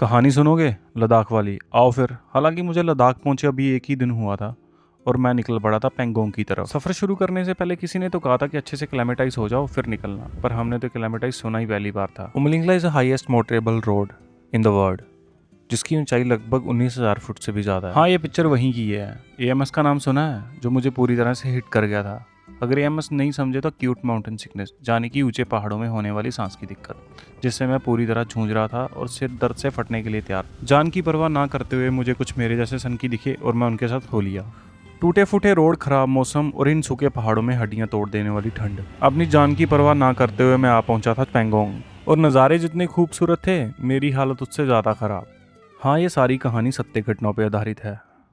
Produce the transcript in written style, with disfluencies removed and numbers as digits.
कहानी सुनोगे लद्दाख वाली? आओ फिर। हालांकि मुझे लद्दाख पहुंचे अभी एक ही दिन हुआ था और मैं निकल पड़ा था पेंगोंग की तरफ। सफ़र शुरू करने से पहले किसी ने तो कहा था कि अच्छे से क्लेमेटाइज हो जाओ फिर निकलना, पर हमने तो क्लेमेटाइज सुना ही पहली बार था। Umling La is the highest motorable road in the world, जिसकी ऊंचाई लगभग 19,000 फुट से भी ज़्यादा है। हाँ, ये पिक्चर वहीं की है। एएमएस का नाम सुना है, जो मुझे पूरी तरह से हिट कर गया था। अगर एएमएस नहीं समझे तो क्यूट माउंटेन सिकनेस, यानी कि ऊंचे पहाड़ों में होने वाली सांस की दिक्कत, जिससे मैं पूरी तरह जूझ रहा था और सिर दर्द से फटने के लिए तैयार। जान की परवाह ना करते हुए मुझे कुछ मेरे जैसे सनकी दिखे और मैं उनके साथ हो लिया। टूटे फूटे रोड, खराब मौसम और इन सूखे पहाड़ों में हड्डियां तोड़ देने वाली ठंड। अपनी जान की परवाह ना करते हुए मैं आ पहुंचा था पेंगोंग, और नज़ारे जितने खूबसूरत थे मेरी हालत उससे ज़्यादा खराब। हाँ, ये सारी कहानी सत्य घटनाओं पर आधारित है।